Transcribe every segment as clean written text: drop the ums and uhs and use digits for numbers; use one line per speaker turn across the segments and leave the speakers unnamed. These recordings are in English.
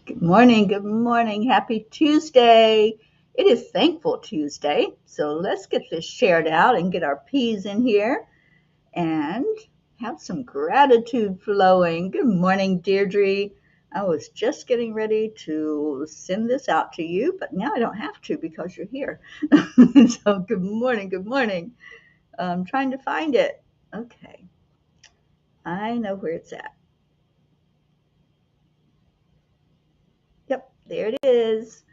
Good morning, good morning. Happy Tuesday. It is Thankful Tuesday. So let's get this shared out and get our P's in here and have some gratitude flowing. Good morning, Deirdre. I was just getting ready to send this out to you, but now I don't have to because you're here. So good morning, good morning. I'm trying to find it. Okay, I know where it's at. Yep, there it is.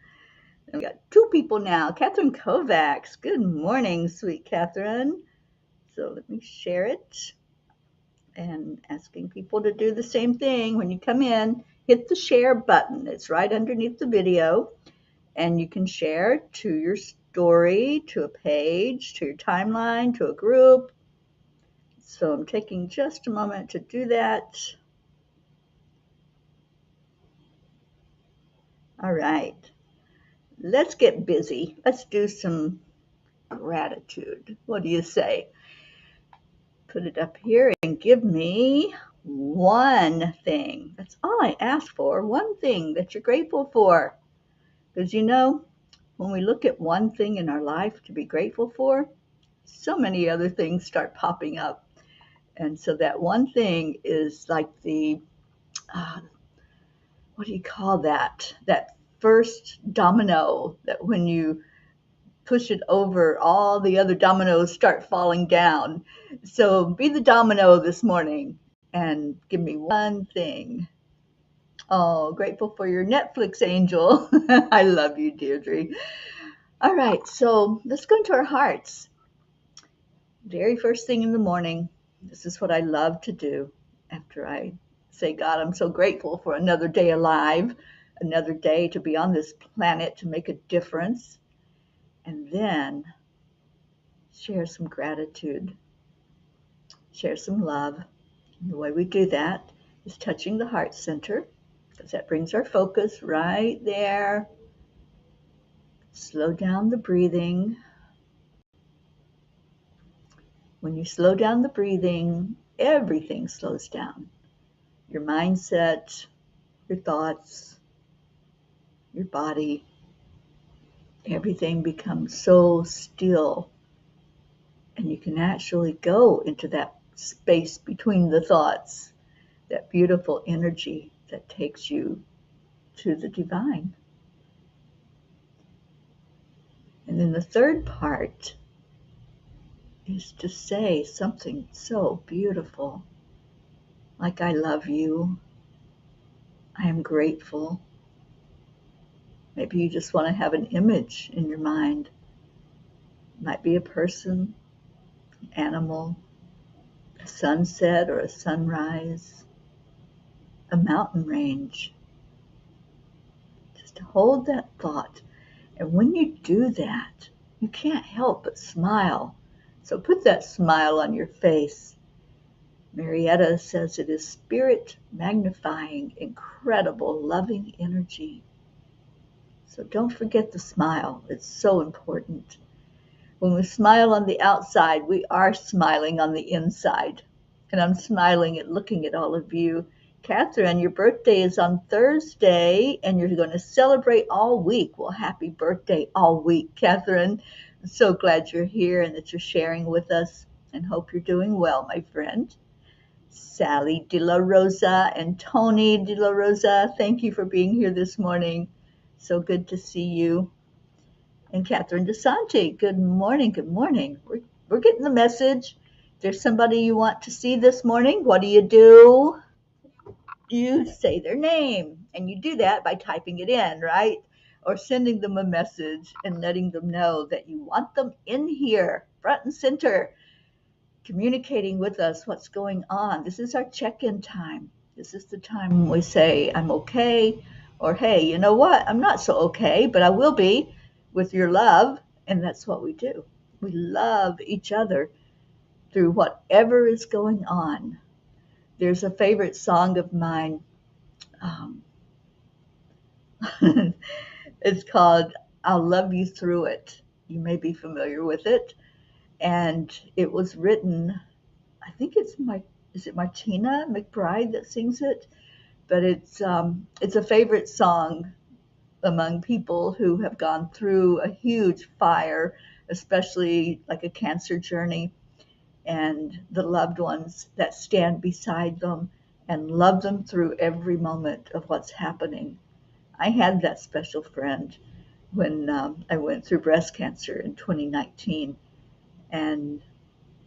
We got two people now. Catherine Kovacs. Good morning, sweet Catherine. So let me share it and asking people to do the same thing. When you come in, hit the share button. It's right underneath the video, and you can share to your story, to a page, to your timeline, to a group. So I'm taking just a moment to do that. All right. Let's get busy. Let's do some gratitude. What do you say? Put it up here and give me one thing. That's all I ask for. One thing that you're grateful for. Because when we look at one thing in our life to be grateful for, so many other things start popping up. And so that one thing is like uh, what do you call that? That first domino that when you push it over, all the other dominoes start falling down. So be the domino this morning and give me one thing. Oh, grateful for your Netflix angel. I love you, Deirdre. All right, so let's go into our hearts. Very first thing in the morning, this is what I love to do after I say, God, I'm so grateful for another day alive, another day to be on this planet to make a difference. And then share some gratitude, share some love. And the way we do that is touching the heart center, because that brings our focus right there. Slow down the breathing. When you slow down the breathing, everything slows down. Your mindset, your thoughts, your body, everything becomes so still. And you can actually go into that space between the thoughts, that beautiful energy that takes you to the divine. And then the third part is to say something so beautiful, like I love you, I am grateful. Maybe you just want to have an image in your mind. It might be a person, an animal, a sunset or a sunrise, a mountain range. Just hold that thought. And when you do that, you can't help but smile. So put that smile on your face. Marietta says it is spirit magnifying, incredible, loving energy. So don't forget the smile. It's so important. When we smile on the outside, we are smiling on the inside. And I'm smiling at looking at all of you. Catherine, your birthday is on Thursday, and you're going to celebrate all week. Well, happy birthday all week, Catherine. I'm so glad you're here and that you're sharing with us, and hope you're doing well, my friend. Sally De La Rosa and Tony De La Rosa, thank you for being here this morning. So good to see you. And Catherine DeSanti, good morning, good morning. We're getting the message. If there's somebody you want to see this morning, what do? You say their name. And you do that by typing it in, right? Or sending them a message and letting them know that you want them in here, front and center, communicating with us what's going on. This is our check-in time. This is the time when we say, I'm okay, or hey, you know what? I'm not so okay, but I will be with your love. And that's what we do. We love each other through whatever is going on. There's a favorite song of mine. Um, it's called I'll Love You Through It. You may be familiar with it. And it was written, I think is it Martina McBride that sings it? but it's a favorite song among people who have gone through a huge fire, especially like a cancer journey, and the loved ones that stand beside them and love them through every moment of what's happening. I had that special friend when I went through breast cancer in 2019, and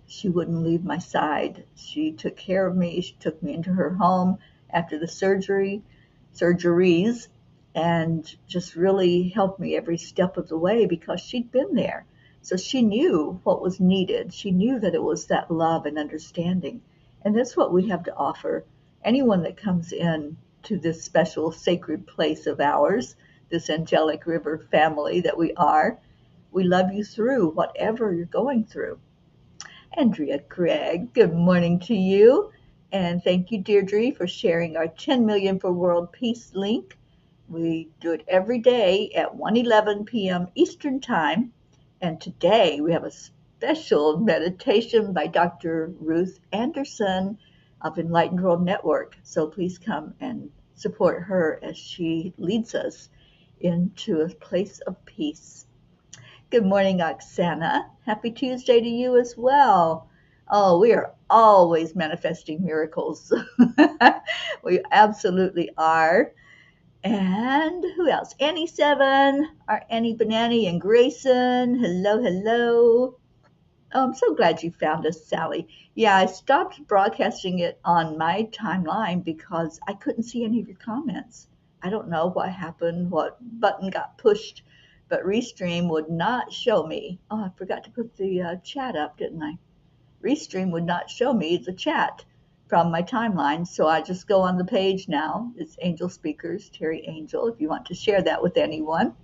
she wouldn't leave my side. She took care of me. She took me into her home after the surgeries, and just really helped me every step of the way because she'd been there. So she knew what was needed. She knew that it was that love and understanding. And that's what we have to offer anyone that comes in to this special sacred place of ours, this angelic river family that we are. We love you through whatever you're going through. Andrea Craig, good morning to you. And thank you, Deirdre, for sharing our 10 million for world peace link. We do it every day at 1:11 p.m. Eastern Time. And today we have a special meditation by Dr. Ruth Anderson of Enlightened World Network. So please come and support her as she leads us into a place of peace. Good morning, Oksana. Happy Tuesday to you as well. Oh, we are always manifesting miracles. We absolutely are. And who else? Annie Seven, our Annie Banani and Grayson. Hello, hello. Oh, I'm so glad you found us, Sally. Yeah, I stopped broadcasting it on my timeline because I couldn't see any of your comments. I don't know what happened, what button got pushed, but Restream would not show me. Oh, I forgot to put the chat up, didn't I? Restream would not show me the chat from my timeline, so I just go on the page now. It's Angel Speakers, Teri Angel, if you want to share that with anyone.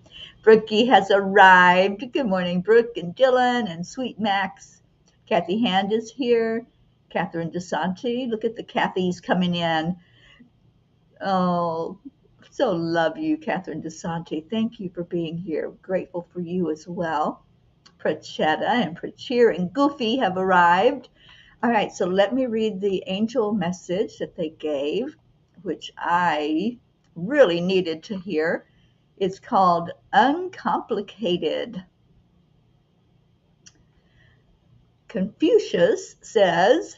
Brookie has arrived. Good morning, Brooke and Dylan and Sweet Max. Kathy Hand is here. Catherine DeSanti. Look at the Kathys coming in. Oh, so love you, Catherine DeSanti. Thank you for being here. Grateful for you as well. Prachetta and Prachir and Goofy have arrived. All right, so let me read the angel message that they gave, which I really needed to hear. It's called Uncomplicated. Confucius says,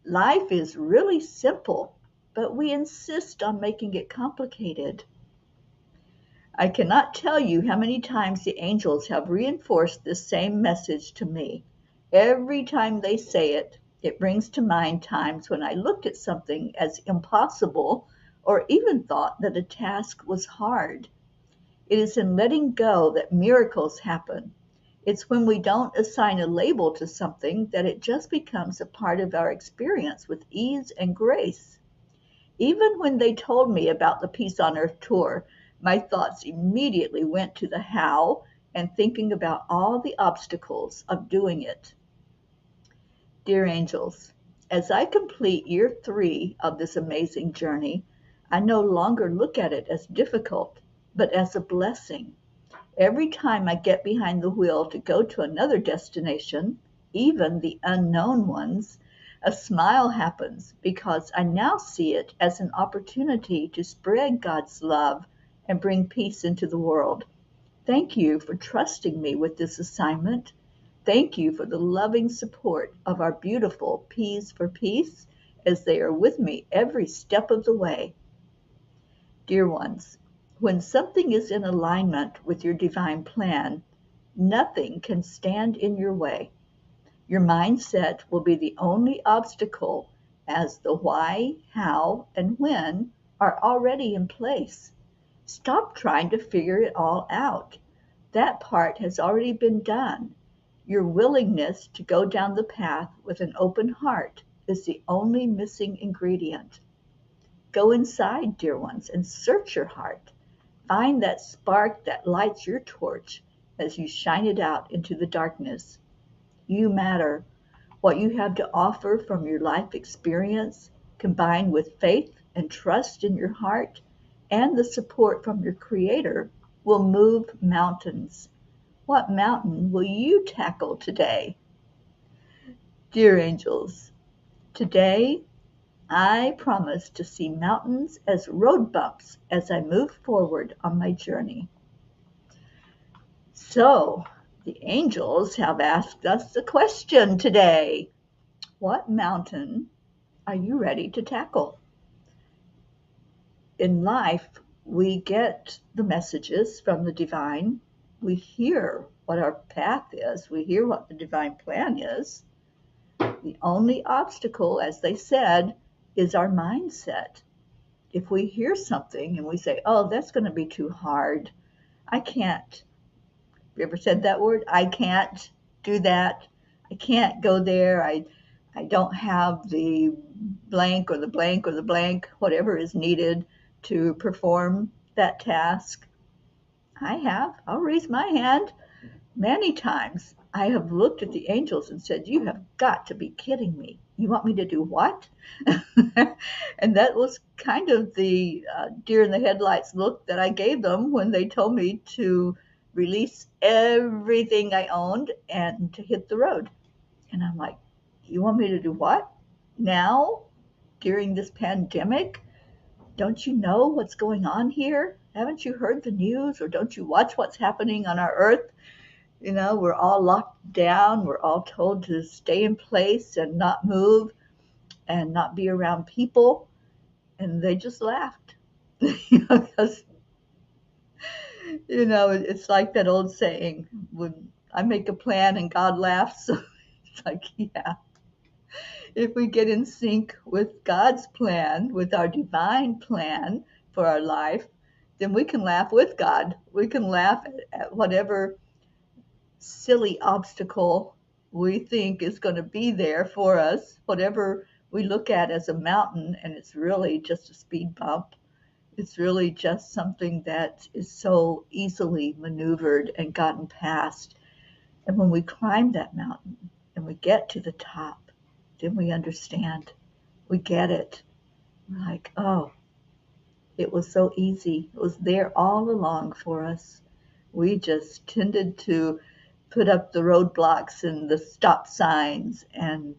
life is really simple, but we insist on making it complicated. I cannot tell you how many times the angels have reinforced this same message to me. Every time they say it, it brings to mind times when I looked at something as impossible or even thought that a task was hard. It is in letting go that miracles happen. It's when we don't assign a label to something that it just becomes a part of our experience with ease and grace. Even when they told me about the Peace on Earth tour, my thoughts immediately went to the how and thinking about all the obstacles of doing it. Dear angels, as I complete year 3 of this amazing journey, I no longer look at it as difficult, but as a blessing. Every time I get behind the wheel to go to another destination, even the unknown ones, a smile happens because I now see it as an opportunity to spread God's love and bring peace into the world. Thank you for trusting me with this assignment. Thank you for the loving support of our beautiful P's for Peace as they are with me every step of the way. Dear ones, when something is in alignment with your divine plan, nothing can stand in your way. Your mindset will be the only obstacle as the why, how, and when are already in place. Stop trying to figure it all out. That part has already been done. Your willingness to go down the path with an open heart is the only missing ingredient. Go inside, dear ones, and search your heart. Find that spark that lights your torch as you shine it out into the darkness. You matter. What you have to offer from your life experience, combined with faith and trust in your heart, and the support from your Creator, will move mountains. What mountain will you tackle today? Dear angels, today I promise to see mountains as road bumps as I move forward on my journey. So, the angels have asked us a question today. What mountain are you ready to tackle? In life, we get the messages from the divine. We hear what our path is. We hear what the divine plan is. The only obstacle, as they said, is our mindset. If we hear something and we say, oh, that's going to be too hard, I can't. You ever said that word? I can't do that. I can't go there. I don't have the blank or the blank or the blank, whatever is needed to perform that task. I have. I'll raise my hand. Many times I have looked at the angels and said, you have got to be kidding me. You want me to do what? And that was kind of the deer in the headlights look that I gave them when they told me to release everything I owned and to hit the road. And I'm like, you want me to do what? Now, during this pandemic? Don't you know what's going on here? Haven't you heard the news, or don't you watch what's happening on our earth? You know, we're all locked down. We're all told to stay in place and not move and not be around people. And they just laughed. Because, it's like that old saying, when I make a plan and God laughs. So it's like, yeah, if we get in sync with God's plan, with our divine plan for our life, then we can laugh with God. We can laugh at whatever silly obstacle we think is going to be there for us, whatever we look at as a mountain, and it's really just a speed bump. It's really just something that is so easily maneuvered and gotten past. And when we climb that mountain and we get to the top, then we understand. We get it. We're like, oh, it was so easy. It was there all along for us. We just tended to put up the roadblocks and the stop signs and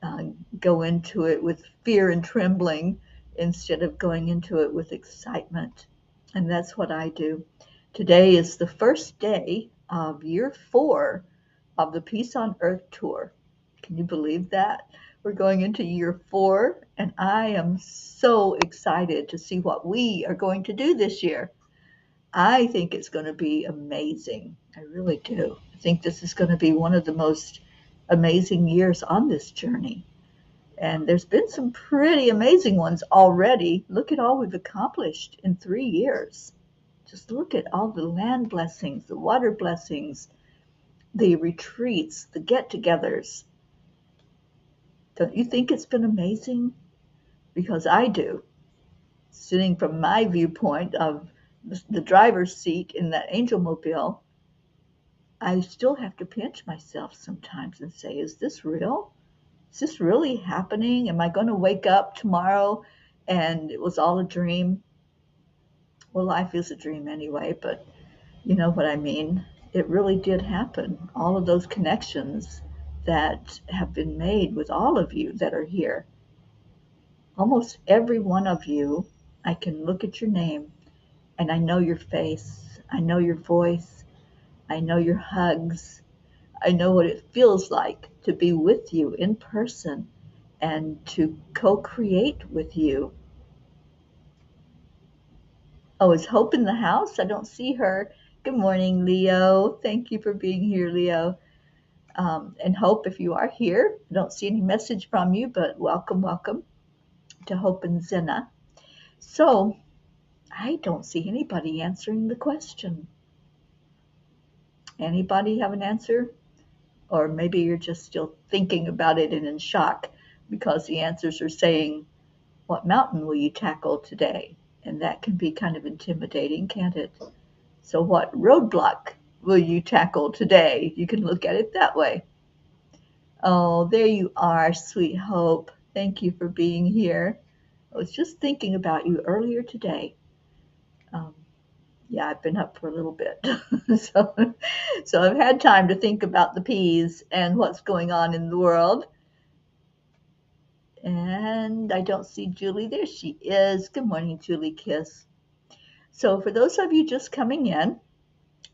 uh, go into it with fear and trembling instead of going into it with excitement. And that's what I do. Today is the first day of year 4 of the Peace on Earth tour. Can you believe that? We're going into year 4, and I am so excited to see what we are going to do this year. I think it's going to be amazing. I really do. I think this is going to be one of the most amazing years on this journey. And there's been some pretty amazing ones already. Look at all we've accomplished in 3 years. Just look at all the land blessings, the water blessings, the retreats, the get-togethers. Don't you think it's been amazing? Because I do. Sitting from my viewpoint of the driver's seat in that angel mobile, I still have to pinch myself sometimes and say, is this real? Is this really happening? Am I going to wake up tomorrow and it was all a dream? Well, life is a dream anyway, but you know what I mean. It really did happen. All of those connections that have been made with all of you that are here. Almost every one of you, I can look at your name and I know your face. I know your voice. I know your hugs. I know what it feels like to be with you in person and to co-create with you. Oh, is Hope in the house? I don't see her. Good morning, Leo. Thank you for being here, Leo. And Hope, if you are here, I don't see any message from you, but welcome, welcome to Hope and Zena. So, I don't see anybody answering the question. Anybody have an answer? Or maybe you're just still thinking about it and in shock because the answers are saying, what mountain will you tackle today? And that can be kind of intimidating, can't it? So what roadblock will you tackle today? You can look at it that way. Oh, there you are, sweet Hope. Thank you for being here. I was just thinking about you earlier today. Yeah, I've been up for a little bit. so I've had time to think about the peas and what's going on in the world. And I don't see Julie. There she is. Good morning, Julie Kiss. So for those of you just coming in,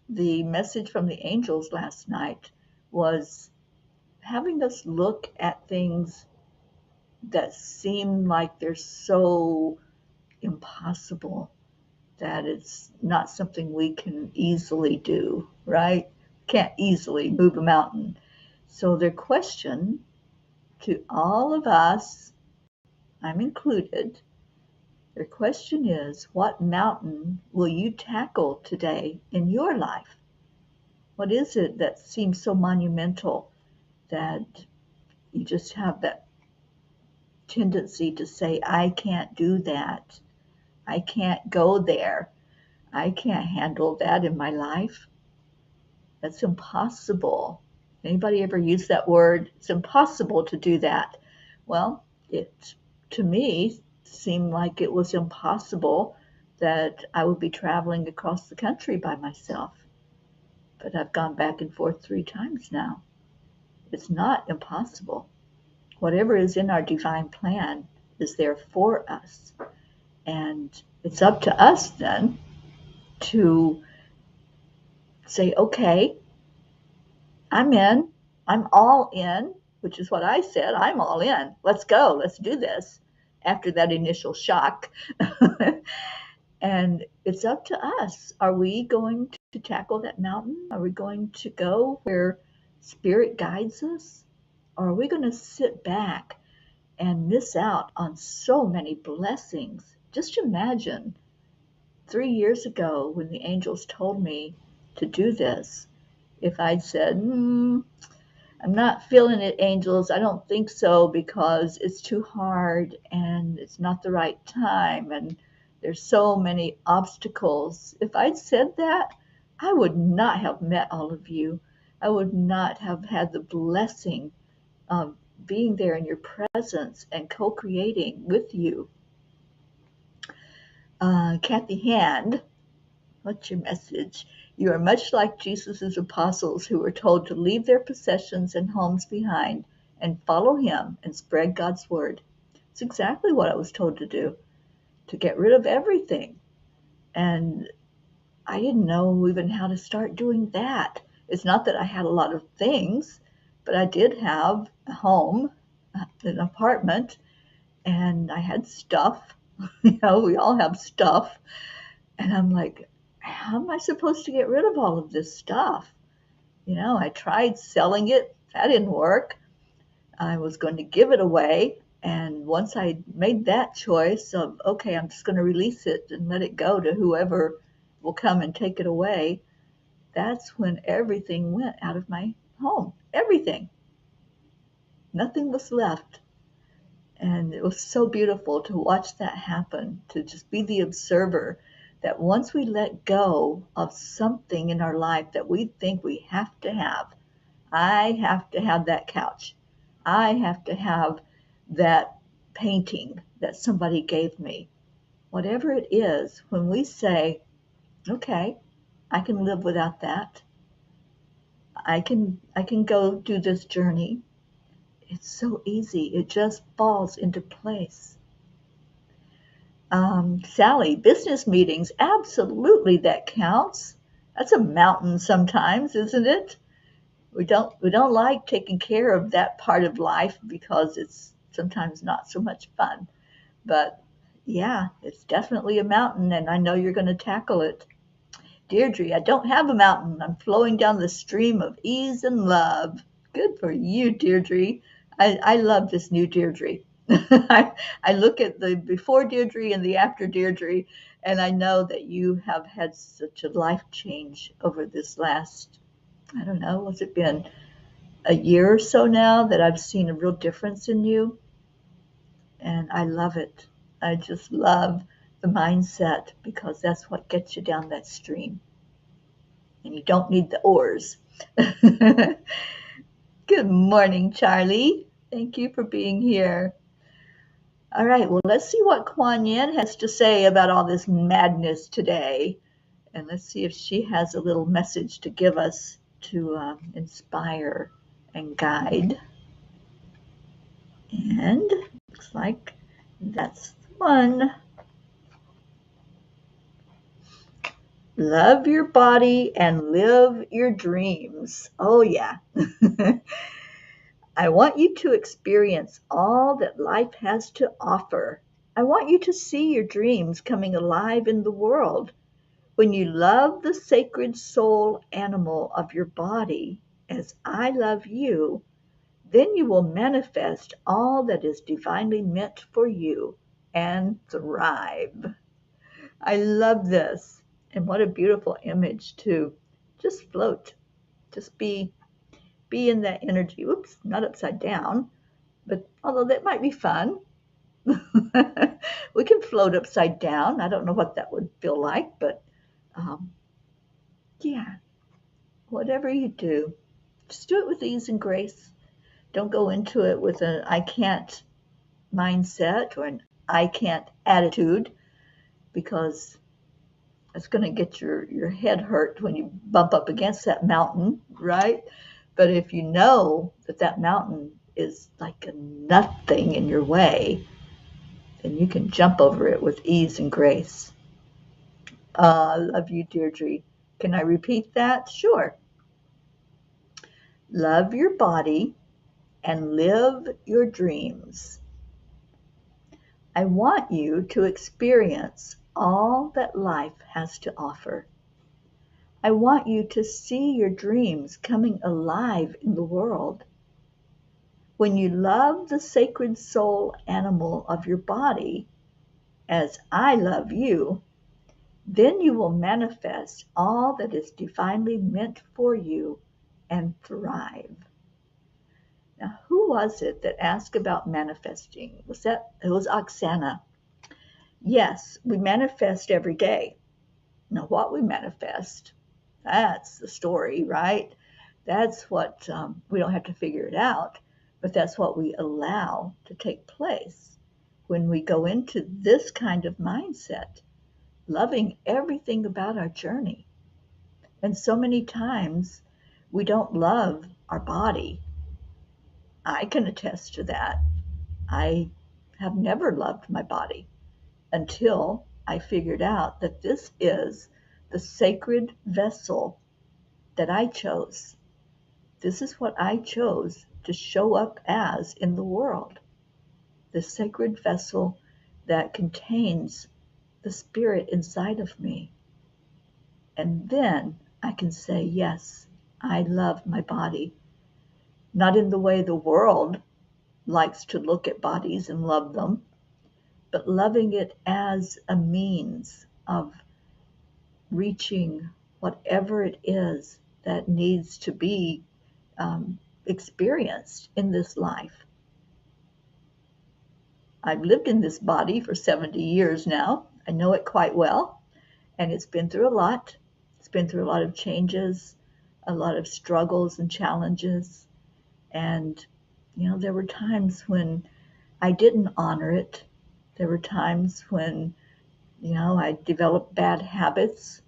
the message from the angels last night was having us look at things that seem like they're so impossible that it's not something we can easily do, right? Can't easily move a mountain. So their question to all of us, I'm included, their question is, what mountain will you tackle today in your life? What is it that seems so monumental that you just have that tendency to say, I can't do that. I can't go there. I can't handle that in my life. That's impossible. Anybody ever use that word? It's impossible to do that. Well, it, to me, seemed like it was impossible that I would be traveling across the country by myself. But I've gone back and forth 3 times now. It's not impossible. Whatever is in our divine plan is there for us. And it's up to us then to say, okay, I'm in. I'm all in, which is what I said. I'm all in. Let's go. Let's do this after that initial shock. And it's up to us. Are we going to tackle that mountain? Are we going to go where spirit guides us? Or are we going to sit back and miss out on so many blessings? Just imagine 3 years ago when the angels told me to do this, if I'd said, I'm not feeling it, angels. I don't think so because it's too hard and it's not the right time and there's so many obstacles. If I'd said that, I would not have met all of you. I would not have had the blessing of being there in your presence and co-creating with you. Kathy Hand, what's your message? You are much like Jesus' apostles who were told to leave their possessions and homes behind and follow him and spread God's word. It's exactly what I was told to do, to get rid of everything. And I didn't know even how to start doing that. It's not that I had a lot of things, but I did have a home, an apartment, and I had stuff. We all have stuff. And I'm like, how am I supposed to get rid of all of this stuff? I tried selling it. That didn't work. I was going to give it away. And once I made that choice of, okay, I'm just going to release it and let it go to whoever will come and take it away, that's when everything went out of my home. Everything. Nothing was left. And it was so beautiful to watch that happen, to just be the observer that once we let go of something in our life that we think we have to have, I have to have that couch. I have to have that painting that somebody gave me. Whatever it is, when we say, okay, I can live without that. I can go do this journey. It's so easy. It just falls into place. Sally, business meetings, absolutely that counts. That's a mountain sometimes, isn't it? We don't like taking care of that part of life because it's sometimes not so much fun. But yeah, it's definitely a mountain, and I know you're going to tackle it. Deirdre, I don't have a mountain. I'm flowing down the stream of ease and love. Good for you, Deirdre. I love this new Deirdre. I look at the before Deirdre and the after Deirdre, and I know that you have had such a life change over this last, I don't know, has it been a year or so now that I've seen a real difference in you? And I love it. I just love the mindset because that's what gets you down that stream. And you don't need the oars. Good morning, Charlie. Thank you for being here. All right, well, let's see what Kuan Yin has to say about all this madness today. And let's see if she has a little message to give us to inspire and guide. And Looks like that's the one. Love your body and live your dreams. Oh, yeah. I want you to experience all that life has to offer. I want you to see your dreams coming alive in the world. When you love the sacred soul animal of your body as I love you, then you will manifest all that is divinely meant for you and thrive. I love this. And what a beautiful image to just float. Just be in that energy. Oops, not upside down, but although that might be fun. We can float upside down. I don't know what that would feel like, but um, yeah, whatever you do, just do it with ease and grace. Don't go into it with an I can't mindset or an I can't attitude, because it's going to get your head hurt when you bump up against that mountain, right? But if you know that that mountain is like a nothing in your way, then you can jump over it with ease and grace. I love you, Deirdre. Can I repeat that? Sure. Love your body and live your dreams. I want you to experience all that life has to offer. I want you to see your dreams coming alive in the world. When you love the sacred soul animal of your body, as I love you, then you will manifest all that is divinely meant for you and thrive. Now, who was it that asked about manifesting? It was Oksana. Yes, we manifest every day. Now, what we manifest, that's the story, right? That's what we don't have to figure it out, but that's what we allow to take place when we go into this kind of mindset, loving everything about our journey. And so many times we don't love our body. I can attest to that. I have never loved my body until I figured out that this is the sacred vessel that I chose. This is what I chose to show up as in the world. The sacred vessel that contains the spirit inside of me. And then I can say, yes, I love my body. Not in the way the world likes to look at bodies and love them, but loving it as a means of reaching whatever it is that needs to be experienced in this life. I've lived in this body for 70 years now. I know it quite well, and it's been through a lot. It's been through a lot of changes, a lot of struggles and challenges. And, there were times when I didn't honor it. There were times when, I developed bad habits.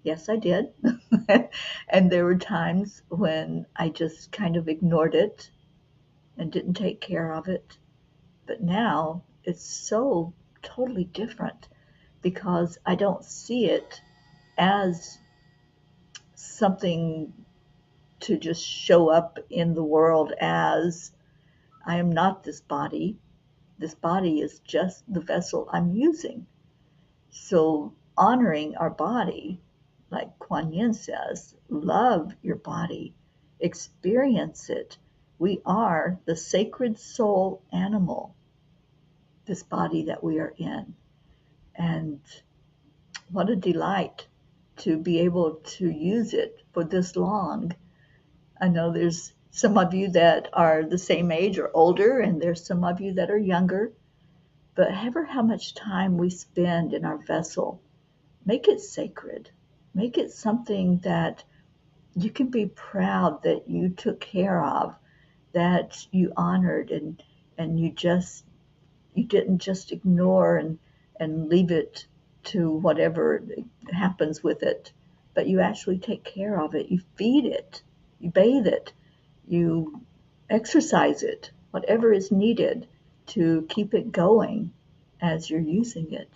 Yes, I did. And there were times when I just kind of ignored it and didn't take care of it. But now it's so totally different because I don't see it as something to just show up in the world as I am not this body. This body is just the vessel I'm using. So honoring our body, like Kuan Yin says, love your body, experience it. We are the sacred soul animal, this body that we are in. And what a delight to be able to use it for this long. I know there's some of you that are the same age or older, and there's some of you that are younger. But ever how much time we spend in our vessel, make it sacred. Make it something that you can be proud that you took care of, that you honored, and you didn't just ignore and leave it to whatever happens with it, but you actually take care of it. You feed it, you bathe it, you exercise it, whatever is needed. to keep it going as you're using it.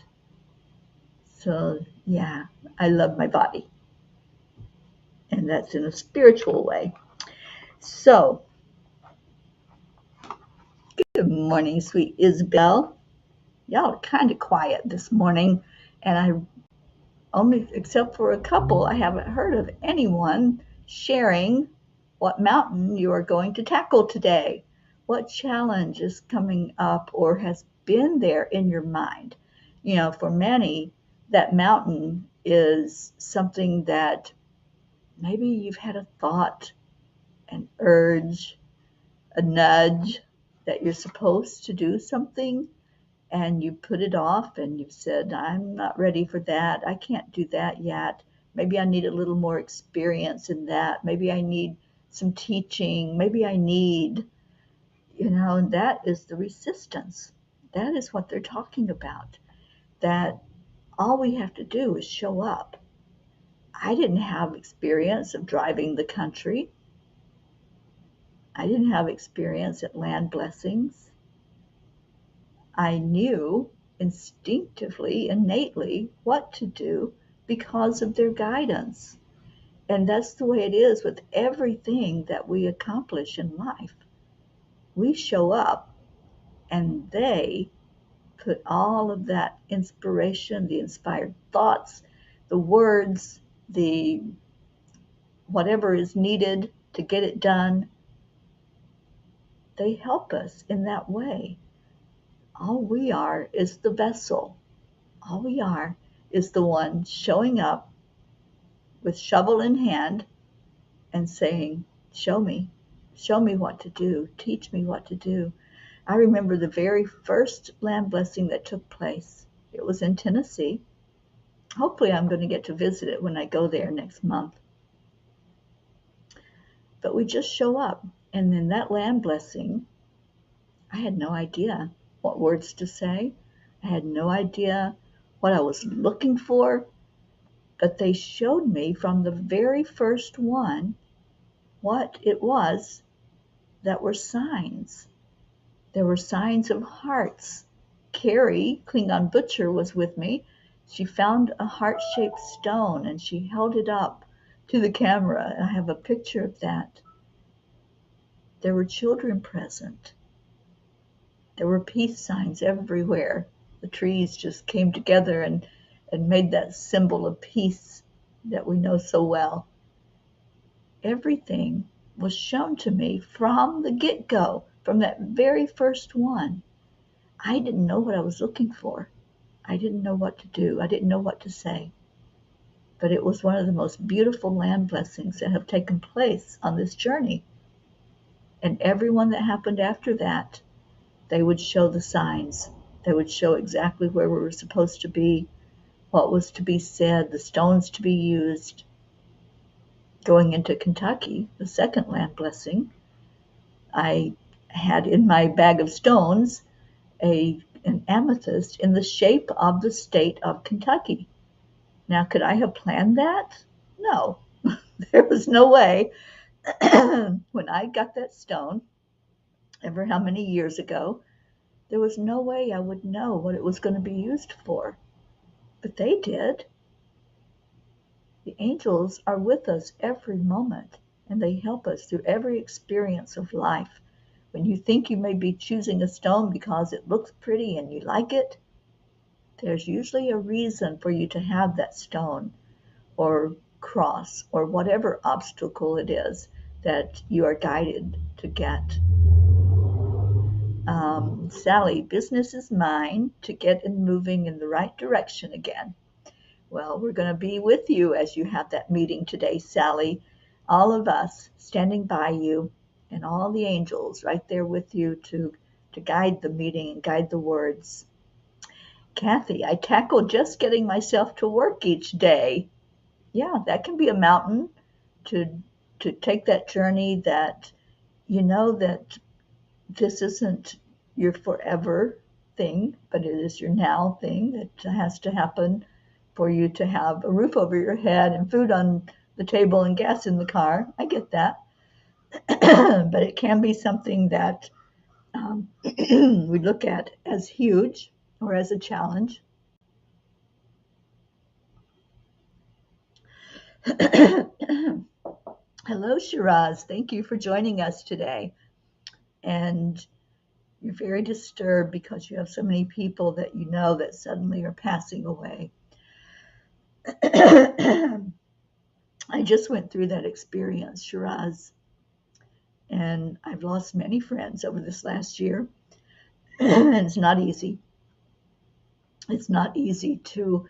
So, yeah, I love my body. And that's in a spiritual way. So, good morning, sweet Isabel. Y'all are kind of quiet this morning, and I only, except for a couple, I haven't heard of anyone sharing what mountain you are going to tackle today. What challenge is coming up or has been there in your mind? You know, for many, that mountain is something that maybe you've had a thought, an urge, a nudge that you're supposed to do something, and you put it off and you've said, I'm not ready for that. I can't do that yet. Maybe I need a little more experience in that. Maybe I need some teaching. Maybe I need, and that is the resistance. That is what they're talking about. That all we have to do is show up. I didn't have experience of driving the country. I didn't have experience at land blessings. I knew instinctively, innately, what to do because of their guidance. And that's the way it is with everything that we accomplish in life. We show up and they put all of that inspiration, the inspired thoughts, the words, the whatever is needed to get it done, they help us in that way. All we are is the vessel. All we are is the one showing up with shovel in hand and saying, show me what to do, teach me what to do. I remember the very first land blessing that took place. It was in Tennessee. Hopefully I'm going to get to visit it when I go there next month. But we just show up. And then that land blessing, I had no idea what words to say. I had no idea what I was looking for. But they showed me from the very first one what it was that were signs. There were signs of hearts. Carrie, Klingon Butcher, was with me. She found a heart-shaped stone and she held it up to the camera. I have a picture of that. There were children present. There were peace signs everywhere. The trees just came together and made that symbol of peace that we know so well. Everything was shown to me from the get-go, from that very first one. I didn't know what I was looking for. I didn't know what to do. I didn't know what to say. But it was one of the most beautiful land blessings that have taken place on this journey. And everyone that happened after that, they would show the signs. They would show exactly where we were supposed to be, what was to be said, the stones to be used. Going into Kentucky, the second land blessing, I had in my bag of stones an amethyst in the shape of the state of Kentucky. Now, could I have planned that? No, there was no way. When I got that stone, ever how many years ago, there was no way I would know what it was going to be used for. But they did. The angels are with us every moment, and they help us through every experience of life. When you think you may be choosing a stone because it looks pretty and you like it, there's usually a reason for you to have that stone or cross or whatever obstacle it is that you are guided to get. Sally, business is mine to get it moving in the right direction again. Well, we're going to be with you as you have that meeting today, Sally. All of us standing by you and all the angels right there with you to guide the meeting and guide the words. Kathy, I tackle just getting myself to work each day. Yeah, that can be a mountain to take that journey that you know that this isn't your forever thing, but it is your now thing that has to happen for you to have a roof over your head and food on the table and gas in the car. I get that. But it can be something that we look at as huge or as a challenge. Hello, Shiraz. Thank you for joining us today. And you're very disturbed because you have so many people that you know that suddenly are passing away. I just went through that experience, Shiraz, and I've lost many friends over this last year. And it's not easy. It's not easy to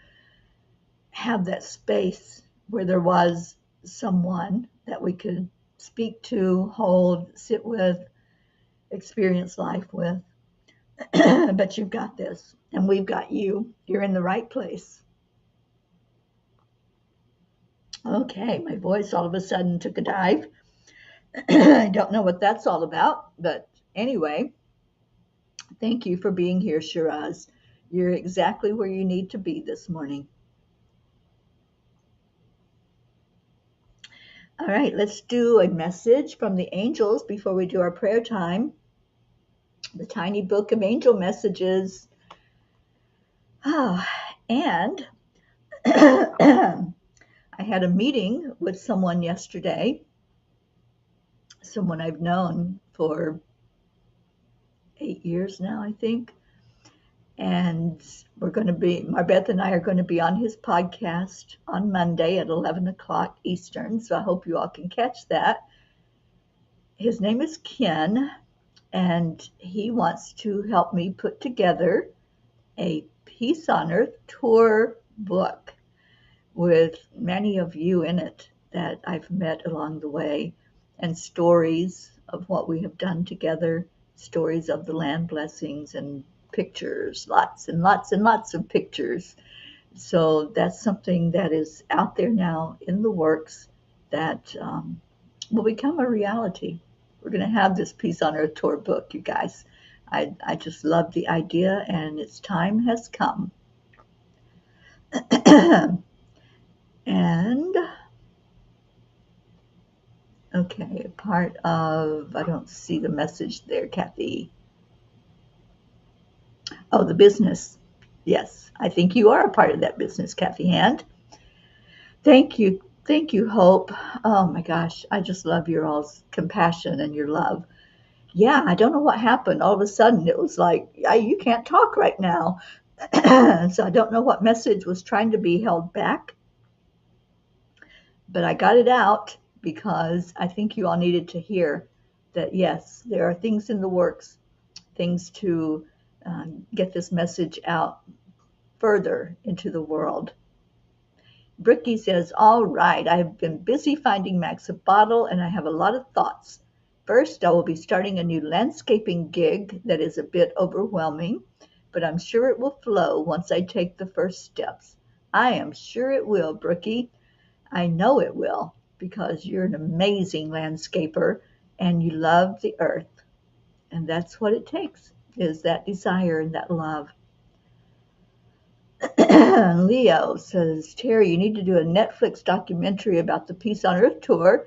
have that space where there was someone that we could speak to, hold, sit with, experience life with. But you've got this, and we've got you. You're in the right place. Okay, my voice all of a sudden took a dive. I don't know what that's all about, but anyway, thank you for being here, Shiraz. You're exactly where you need to be this morning. All right, let's do a message from the angels before we do our prayer time. The tiny book of angel messages. And I had a meeting with someone yesterday, someone I've known for 8 years now, I think. And Marbeth and I are going to be on his podcast on Monday at 11 o'clock Eastern. So I hope you all can catch that. His name is Ken, and he wants to help me put together a Peace on Earth tour book with many of you in it that I've met along the way, and stories of what we have done together, stories of the land blessings, and pictures, lots and lots and lots of pictures. So that's something that is out there now in the works that will become a reality. We're going to have this Peace on Earth tour book, you guys. I just love the idea, and its time has come. And okay, part of, I don't see the message there, Kathy. Oh, the business. Yes, I think you are a part of that business, Kathy Hand. Thank you. Thank you, Hope. Oh my gosh, I just love your all's compassion and your love. Yeah, I don't know what happened. All of a sudden, it was like, yeah, you can't talk right now. So I don't know what message was trying to be held back, but I got it out because I think you all needed to hear that, yes, there are things in the works, things to get this message out further into the world. Bricky says, all right, I've been busy finding Max a bottle and I have a lot of thoughts. First, I will be starting a new landscaping gig that is a bit overwhelming, but I'm sure it will flow once I take the first steps. I am sure it will, Brookie. I know it will, because you're an amazing landscaper and you love the earth. And that's what it takes, is that desire and that love. Leo says, Teri, you need to do a Netflix documentary about the Peace on Earth tour.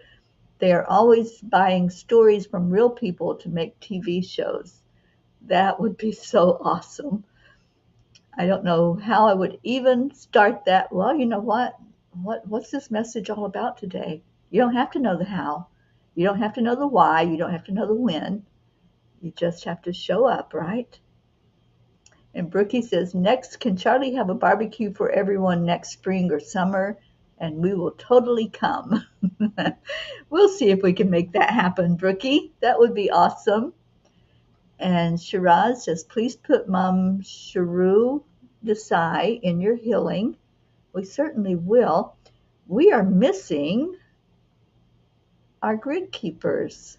They are always buying stories from real people to make TV shows. That would be so awesome. I don't know how I would even start that. Well, you know what? What's this message all about today? You don't have to know the how. You don't have to know the why. You don't have to know the when. You just have to show up, right? And Brookie says, next, can Charlie have a barbecue for everyone next spring or summer? And we will totally come. We'll see if we can make that happen, Brookie. That would be awesome. And Shiraz says, please put Mom Sharu Desai in your healing. We certainly will. We are missing our grid keepers.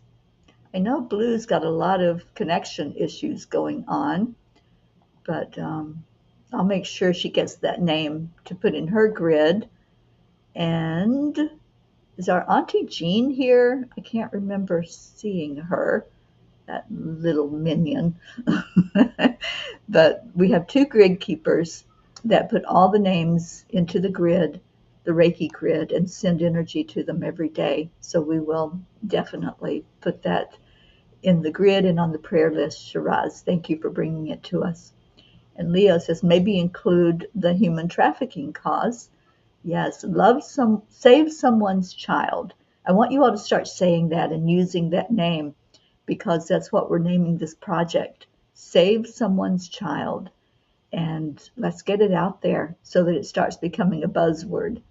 I know Blue's got a lot of connection issues going on, but I'll make sure she gets that name to put in her grid. And is our Auntie Jean here? I can't remember seeing her, that little minion. But we have 2 grid keepers that put all the names into the grid, the Reiki grid, and send energy to them every day. So we will definitely put that in the grid and on the prayer list, Shiraz. Thank you for bringing it to us. And Leo says, maybe include the human trafficking cause. Yes, save someone's child. I want you all to start saying that and using that name, because that's what we're naming this project. Save someone's child. And let's get it out there so that it starts becoming a buzzword.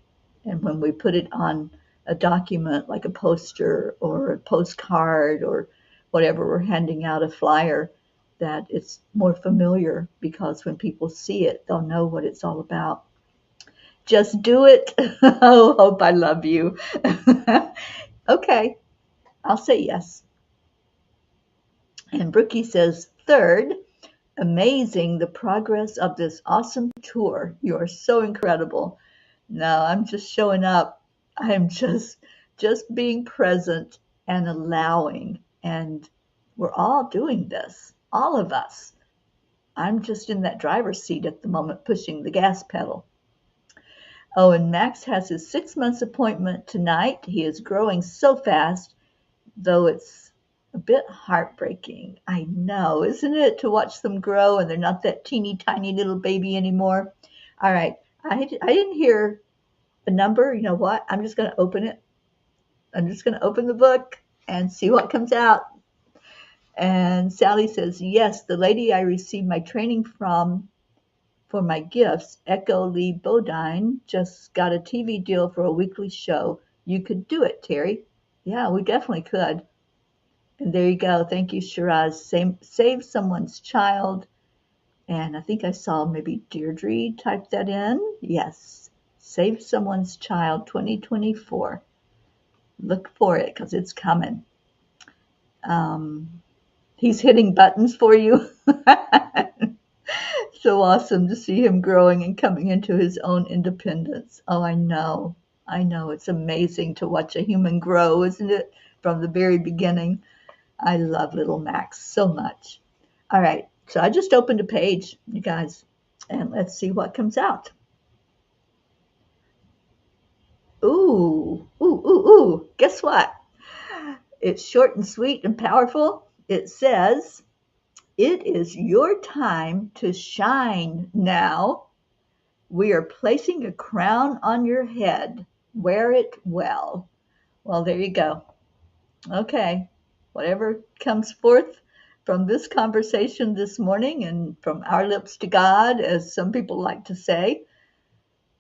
And when we put it on a document like a poster or a postcard or whatever we're handing out, a flyer, that it's more familiar, because when people see it, they'll know what it's all about. Just do it. Oh, hope I love you. Okay, I'll say yes. And Brookie says, third, amazing the progress of this awesome tour. You are so incredible. No, I'm just showing up. I'm just being present and allowing. And we're all doing this, all of us. I'm just in that driver's seat at the moment, pushing the gas pedal. Oh, and Max has his 6 months appointment tonight. He is growing so fast, though it's a bit heartbreaking. I know, isn't it, to watch them grow and they're not that teeny tiny little baby anymore? All right, I didn't hear a number. You know what? I'm just going to open it. I'm just going to open the book and see what comes out. And Sally says, yes, the lady I received my training from for my gifts, Echo Lee Bodine, just got a TV deal for a weekly show. You could do it, Teri. Yeah, we definitely could. And there you go. Thank you, Shiraz. Save someone's child. And I think I saw maybe Deirdre type that in. Yes. Save someone's child 2024. Look for it, because it's coming. He's hitting buttons for you. So awesome to see him growing and coming into his own independence. Oh, I know. It's amazing to watch a human grow, isn't it? From the very beginning. I love little Max so much. All right, so I just opened a page, you guys, and let's see what comes out. Ooh. Guess what? It's short and sweet and powerful. It says, it is your time to shine now. We are placing a crown on your head. Wear it well. Well, there you go. Okay, whatever comes forth from this conversation this morning and from our lips to God, as some people like to say,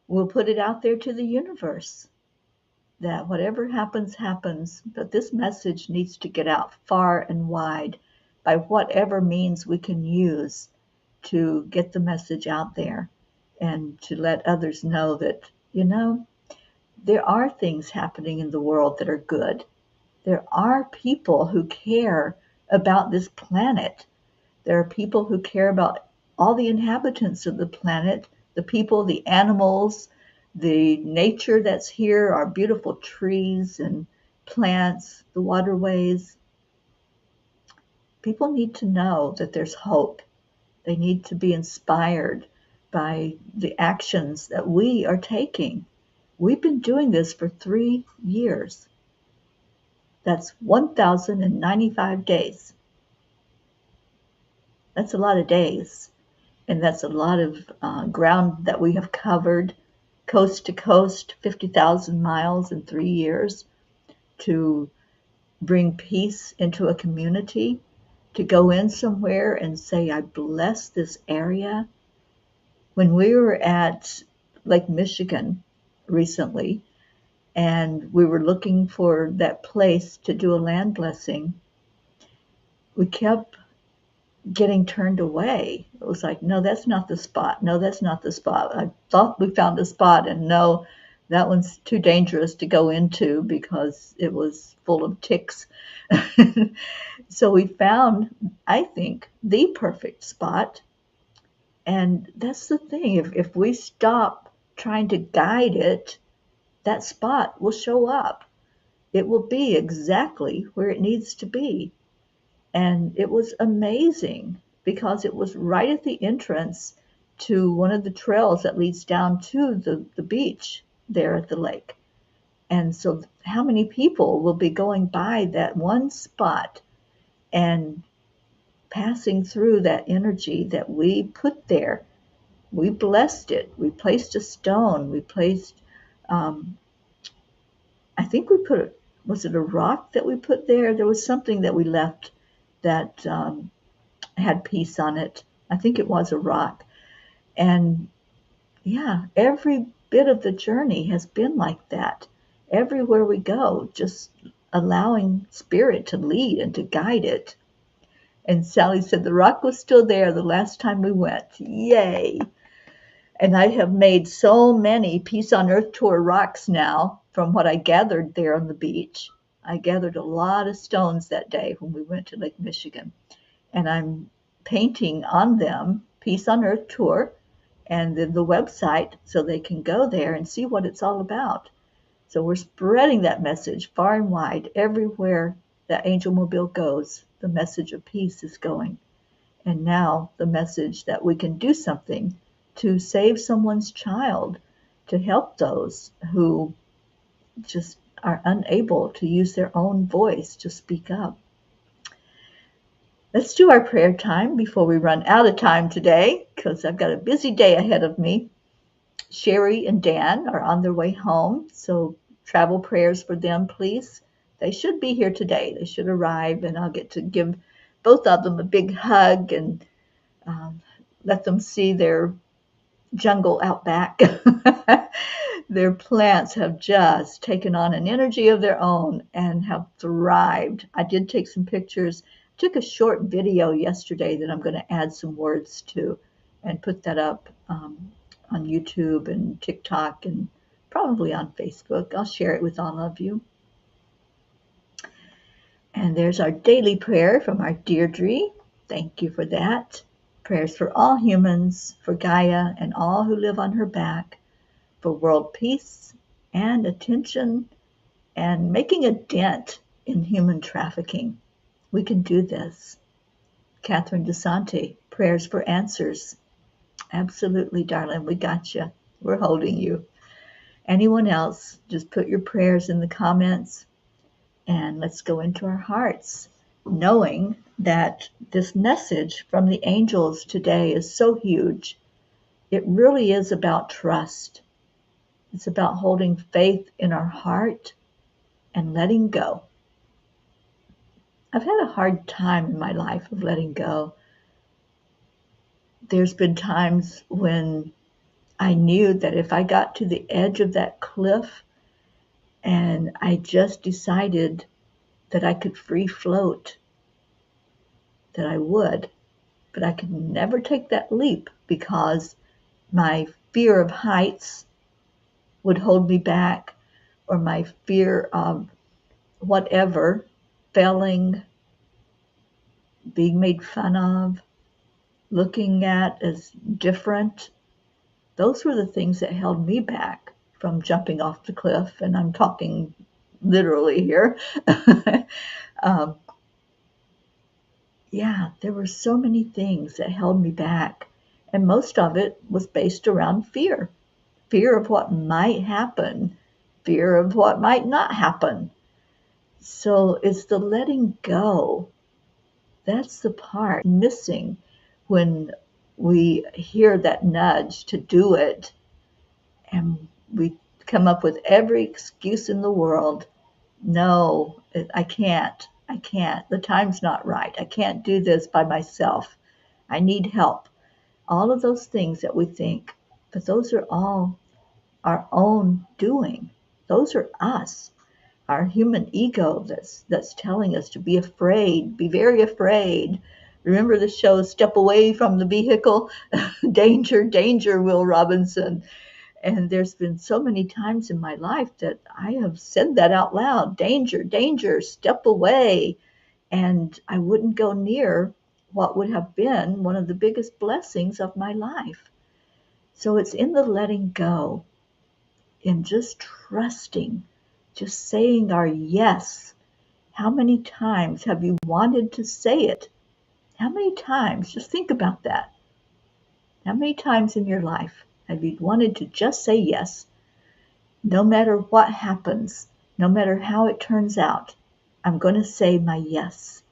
we'll put it out there to the universe. That whatever happens, happens, but this message needs to get out far and wide by whatever means we can use to get the message out there and to let others know that, there are things happening in the world that are good. There are people who care about this planet. There are people who care about all the inhabitants of the planet, the people, the animals, the nature that's here, our beautiful trees and plants, the waterways. People need to know that there's hope. They need to be inspired by the actions that we are taking. We've been doing this for 3 years. That's 1,095 days. That's a lot of days. And that's a lot of ground that we have covered, coast to coast, 50,000 miles in 3 years, to bring peace into a community, to go in somewhere and say, I bless this area. When we were at Lake Michigan recently, and we were looking for that place to do a land blessing, we kept getting turned away. It was like, no, that's not the spot. No, that's not the spot. I thought we found a spot, and no, that one's too dangerous to go into because it was full of ticks. So we found, I think, the perfect spot. And that's the thing. If we stop trying to guide it, that spot will show up. It will be exactly where it needs to be. And it was amazing because it was right at the entrance to one of the trails that leads down to the beach there at the lake. And so how many people will be going by that one spot and passing through that energy that we put there. We blessed it. We placed a stone. We placed, I think we put, was it a rock that we put there? There was something that we left that had peace on it. I think it was a rock. And yeah, every bit of the journey has been like that. Everywhere we go, just allowing spirit to lead and to guide it. And Sally said the rock was still there the last time we went. Yay! And I have made so many Peace on Earth Tour rocks now from what I gathered there on the beach. I gathered a lot of stones that day when we went to Lake Michigan. And I'm painting on them Peace on Earth Tour and then the website so they can go there and see what it's all about. So we're spreading that message far and wide. Everywhere that Angel Mobile goes, the message of peace is going. And now the message that we can do something to save someone's child, to help those who just are unable to use their own voice to speak up. Let's do our prayer time before we run out of time today, because I've got a busy day ahead of me. Sherry and Dan are on their way home, so travel prayers for them, please. They should be here today. They should arrive, and I'll get to give both of them a big hug and let them see their jungle out back. Their plants have just taken on an energy of their own and have thrived. I did take some pictures. Took a short video yesterday that I'm going to add some words to and put that up on YouTube and TikTok and probably on Facebook. I'll share it with all of you. And there's our daily prayer from our Deirdre. Thank you for that. Prayers for all humans, for Gaia and all who live on her back, for world peace and attention and making a dent in human trafficking. We can do this. Catherine DeSanti, prayers for answers. Absolutely, darling, we got you. We're holding you. Anyone else, just put your prayers in the comments and let's go into our hearts, knowing that this message from the angels today is so huge. It really is about trust. It's about holding faith in our heart and letting go. I've had a hard time in my life of letting go. There's been times when I knew that if I got to the edge of that cliff and I just decided that I could free float, that I would, but I could never take that leap because my fear of heights would hold me back, or my fear of whatever, failing, being made fun of, looking at as different. Those were the things that held me back from jumping off the cliff, and I'm talking literally here. Yeah, there were so many things that held me back, and most of it was based around fear. Fear of what might happen, fear of what might not happen. So it's the letting go. That's the part missing when we hear that nudge to do it, and we come up with every excuse in the world. No, I can't. The time's not right. I can't do this by myself. I need help. All of those things that we think, but those are all our own doing. Those are us, our human ego that's telling us to be afraid, be very afraid. Remember the show Step Away from the Vehicle? Danger, danger, Will Robinson. And there's been so many times in my life that I have said that out loud. Danger, danger, step away. And I wouldn't go near what would have been one of the biggest blessings of my life. So it's in the letting go, in just trusting, just saying our yes. How many times have you wanted to say it? How many times? Just think about that. How many times in your life have you wanted to just say yes? No matter what happens, no matter how it turns out, I'm going to say my yes.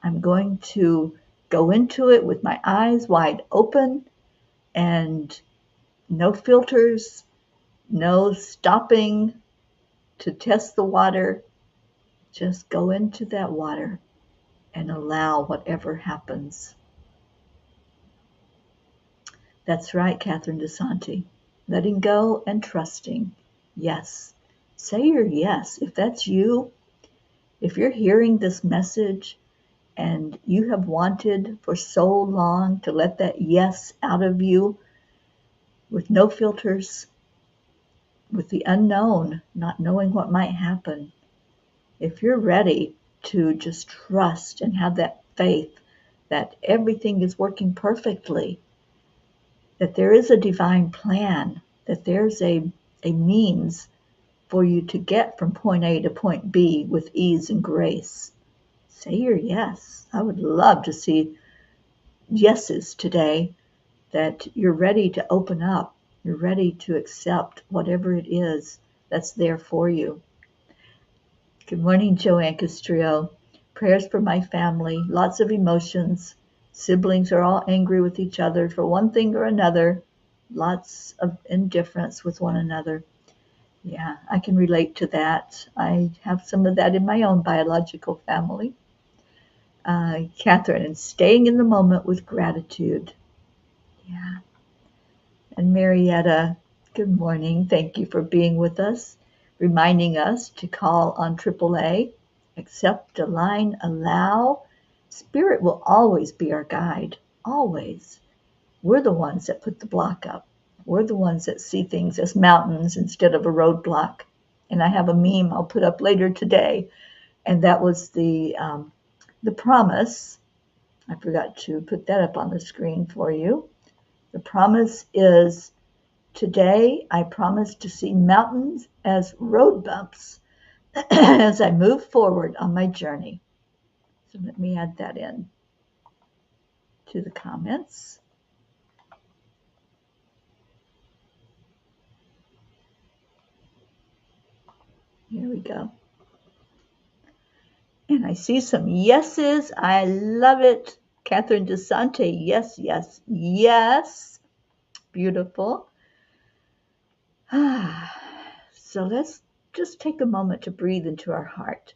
I'm going to go into it with my eyes wide open and no filters, no stopping to test the water. Just go into that water and allow whatever happens. That's right, Catherine DeSanti. Letting go and trusting. Yes. Say your yes. If that's you, if you're hearing this message and you have wanted for so long to let that yes out of you with no filters, with the unknown, not knowing what might happen, if you're ready to just trust and have that faith that everything is working perfectly, that there is a divine plan, that there's a means for you to get from point A to point B with ease and grace, say your yes. I would love to see yeses today, that you're ready to open up. You're ready to accept whatever it is that's there for you. Good morning, Joanne Castrillo. Prayers for my family, lots of emotions. Siblings are all angry with each other for one thing or another. Lots of indifference with one another. Yeah, I can relate to that. I have some of that in my own biological family. Catherine, and staying in the moment with gratitude. Yeah. And Marietta, good morning. Thank you for being with us, reminding us to call on AAA, accept, align, allow. Spirit will always be our guide, always. We're the ones that put the block up. We're the ones that see things as mountains instead of a roadblock. And I have a meme I'll put up later today, and that was the promise. I forgot to put that up on the screen for you. The promise is, today I promise to see mountains as road bumps as I move forward on my journey. So let me add that in to the comments. Here we go. And I see some yeses. I love it. Catherine DeSante, yes, yes, yes. Beautiful. So let's just take a moment to breathe into our heart.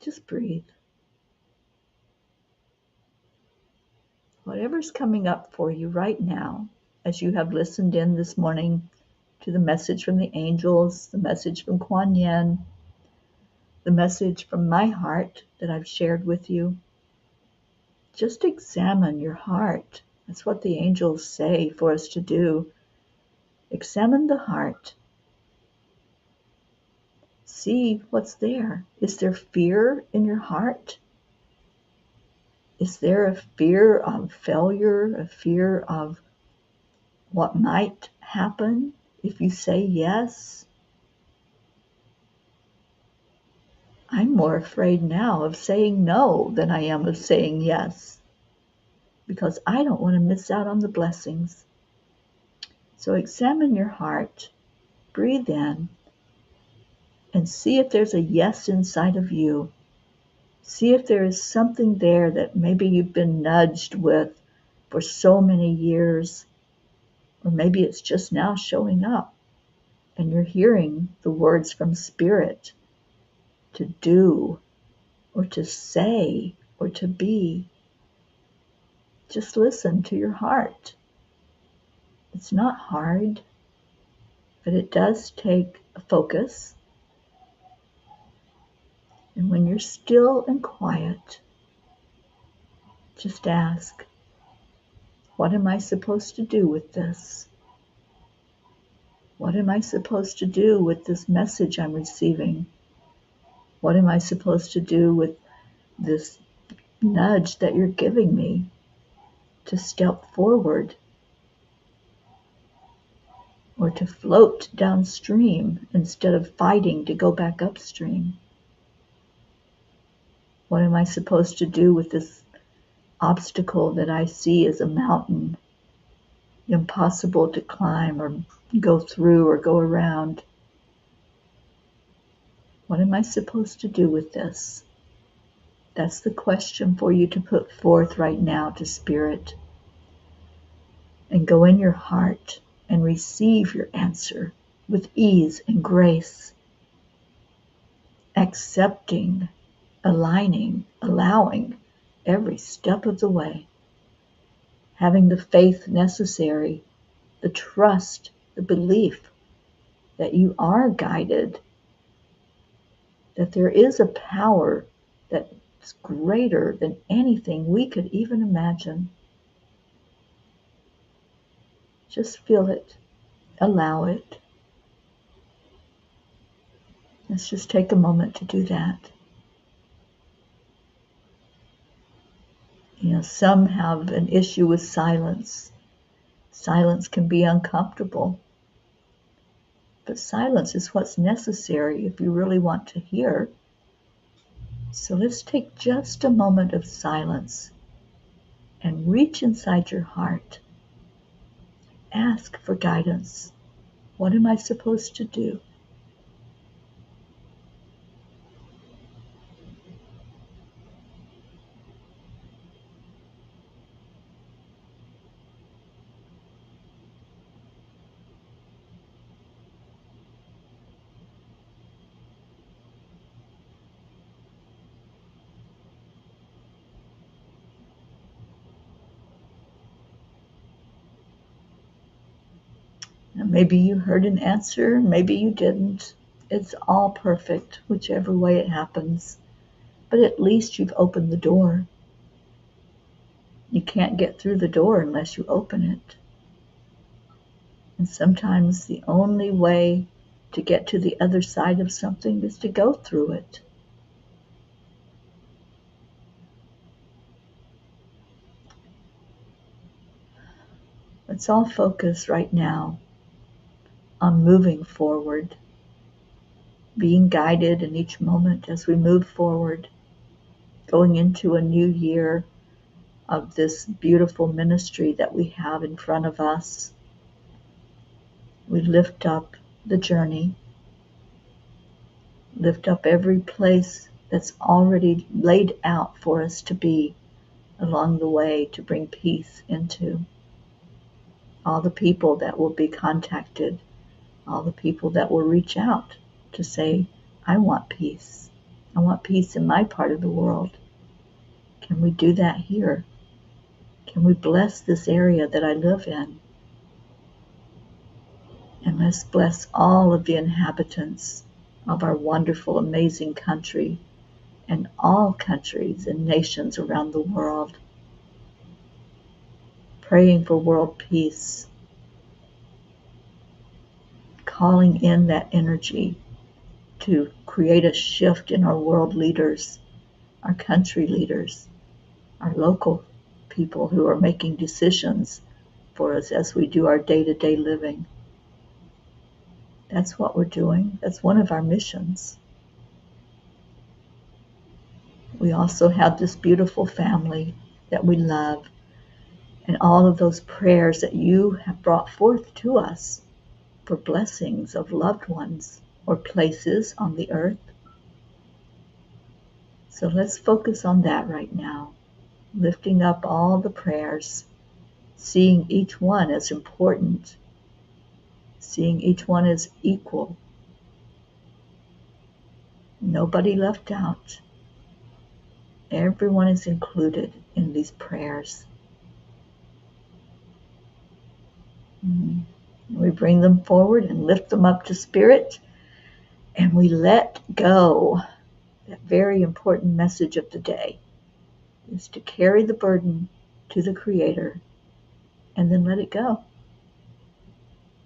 Just breathe. Whatever's coming up for you right now, as you have listened in this morning to the message from the angels, the message from Kuan Yin, the message from my heart that I've shared with you, just examine your heart. That's what the angels say for us to do. Examine the heart. See what's there. Is there fear in your heart? Is there a fear of failure, a fear of what might happen if you say yes? I'm more afraid now of saying no than I am of saying yes, because I don't want to miss out on the blessings. So examine your heart, breathe in, and see if there's a yes inside of you. See if there is something there that maybe you've been nudged with for so many years, or maybe it's just now showing up and you're hearing the words from Spirit to do or to say or to be. Just listen to your heart. It's not hard, but it does take a focus. And when you're still and quiet, just ask, what am I supposed to do with this? What am I supposed to do with this message I'm receiving? What am I supposed to do with this nudge that you're giving me to step forward or to float downstream instead of fighting to go back upstream? What am I supposed to do with this obstacle that I see as a mountain, impossible to climb or go through or go around? What am I supposed to do with this? That's the question for you to put forth right now to Spirit. And go in your heart and receive your answer with ease and grace, accepting, aligning, allowing every step of the way, having the faith necessary, the trust, the belief that you are guided, that there is a power that's greater than anything we could even imagine. Just feel it. Allow it. Let's just take a moment to do that. Some have an issue with silence. Silence can be uncomfortable. But silence is what's necessary if you really want to hear. So let's take just a moment of silence and reach inside your heart. Ask for guidance. What am I supposed to do? Now, maybe you heard an answer, maybe you didn't. It's all perfect, whichever way it happens. But at least you've opened the door. You can't get through the door unless you open it. And sometimes the only way to get to the other side of something is to go through it. Let's all focus right now on moving forward, being guided in each moment as we move forward, going into a new year of this beautiful ministry that we have in front of us. We lift up the journey, lift up every place that's already laid out for us to be along the way to bring peace into. All the people that will be contacted, all the people that will reach out to say, I want peace. I want peace in my part of the world. Can we do that here? Can we bless this area that I live in? And let's bless all of the inhabitants of our wonderful, amazing country and all countries and nations around the world. Praying for world peace, calling in that energy to create a shift in our world leaders, our country leaders, our local people who are making decisions for us as we do our day-to-day living. That's what we're doing. That's one of our missions. We also have this beautiful family that we love, and all of those prayers that you have brought forth to us for blessings of loved ones or places on the earth. So let's focus on that right now, lifting up all the prayers, seeing each one as important, seeing each one as equal. Nobody left out. Everyone is included in these prayers. We bring them forward and lift them up to Spirit, and we let go. That very important message of the day is to carry the burden to the Creator and then let it go.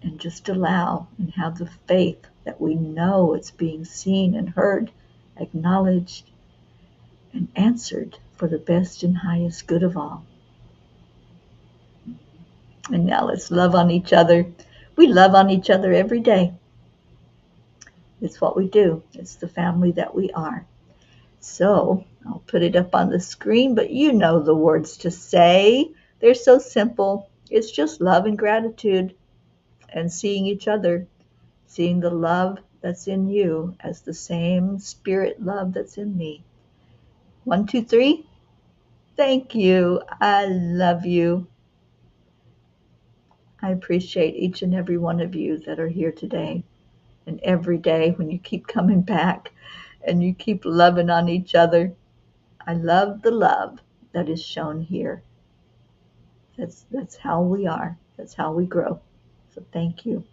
And just allow and have the faith that we know it's being seen and heard, acknowledged, and answered for the best and highest good of all. And now let's love on each other. We love on each other every day. It's what we do. It's the family that we are. So I'll put it up on the screen, but you know the words to say. They're so simple. It's just love and gratitude and seeing each other, seeing the love that's in you as the same spirit love that's in me. 1, 2, 3. Thank you. I love you. I appreciate each and every one of you that are here today and every day when you keep coming back and you keep loving on each other. I love the love that is shown here. That's how we are. That's how we grow. So thank you.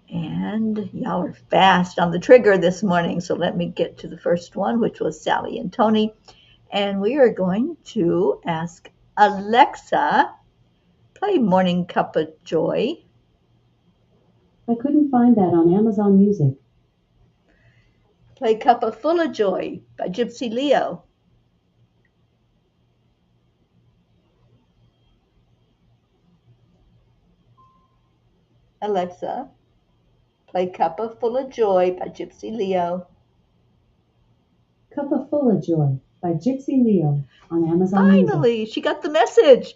And y'all are fast on the trigger this morning. So let me get to the first one, which was Sally and Tony. And we are going to ask Alexa, play Morning Cuppa Joy.
I couldn't find that on Amazon Music.
Play Cuppa Full of Joy by Gypsy Leo. Alexa, play Cuppa Full of Joy by Gypsy Leo.
Cuppa Full of Joy by Gypsy Leo on Amazon
Finally, she got the message.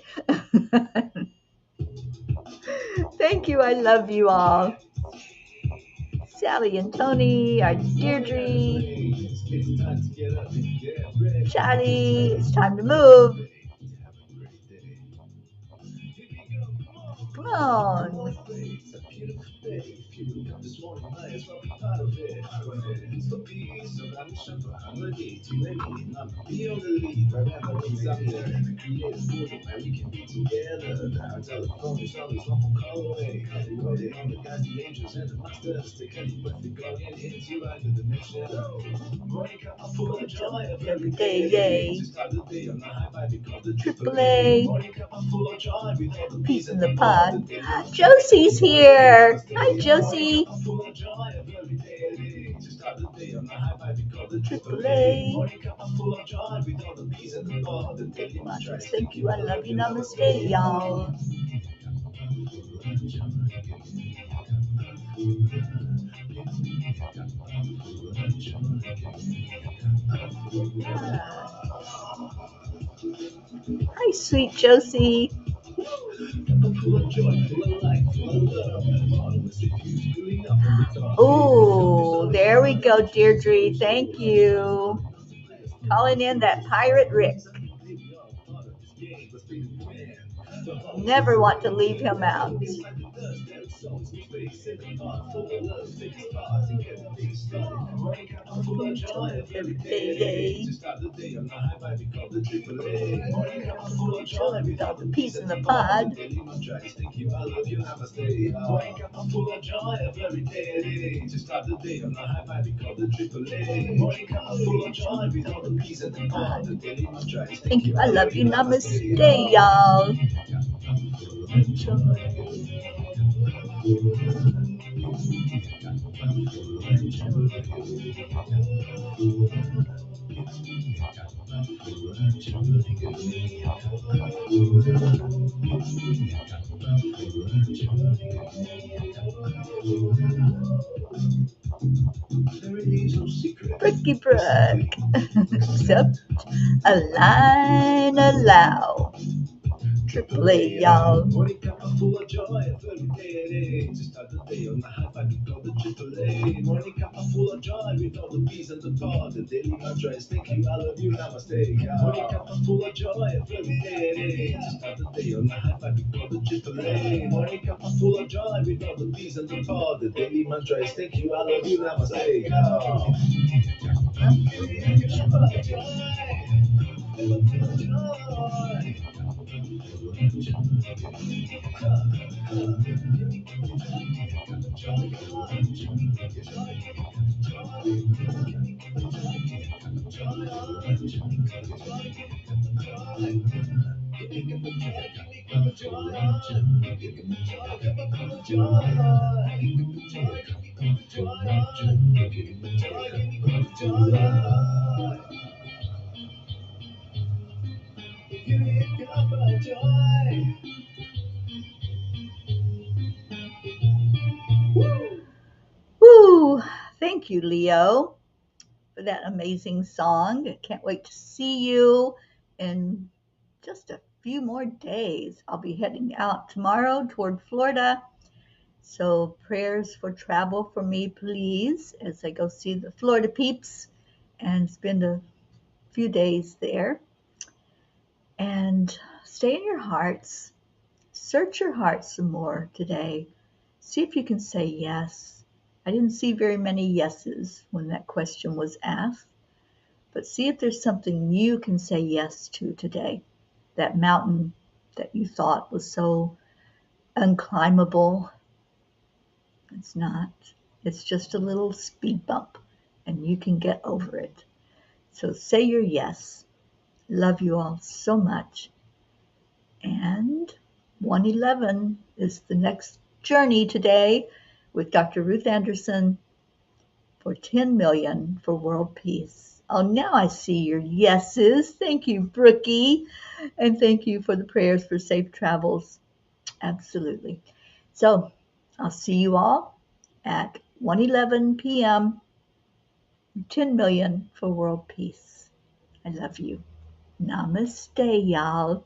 Thank you. I love you all. Sally and Tony, our Deirdre, Shadi, it's time to move. Come on. Every day, yay. Triple A. Peace in the pod. Josie's here. Hi, Josie. Triple A. Thank you. I love you. Namaste, y'all. Hi, sweet Josie. Oh, there we go, Deirdre. Thank you. Calling in that pirate Rick. Never want to leave him out. Every day, got the peace in the pod. Thank you. I love you. Namaste, y'all. Brookie Brook. Except a line allow. Triple A, y'all. Woo! Thank you, Leo, for that amazing song. I can't wait to see you in just a few more days. I'll be heading out tomorrow toward Florida. So prayers for travel for me, please, as I go see the Florida peeps and spend a few days there. And stay in your hearts. Search your heart some more today. See if you can say yes. I didn't see very many yeses when that question was asked, but see if there's something you can say yes to today. That mountain that you thought was so unclimbable, it's not. It's just a little speed bump, and you can get over it. So say your yes. Love you all so much. And 111 is the next journey today with Dr. Ruth Anderson for 10 million for world peace. Oh, now I see your yeses. Thank you, Brookie. And thank you for the prayers for safe travels. Absolutely. So I'll see you all at 1:11 p.m. 10 million for world peace. I love you. Namaste, y'all.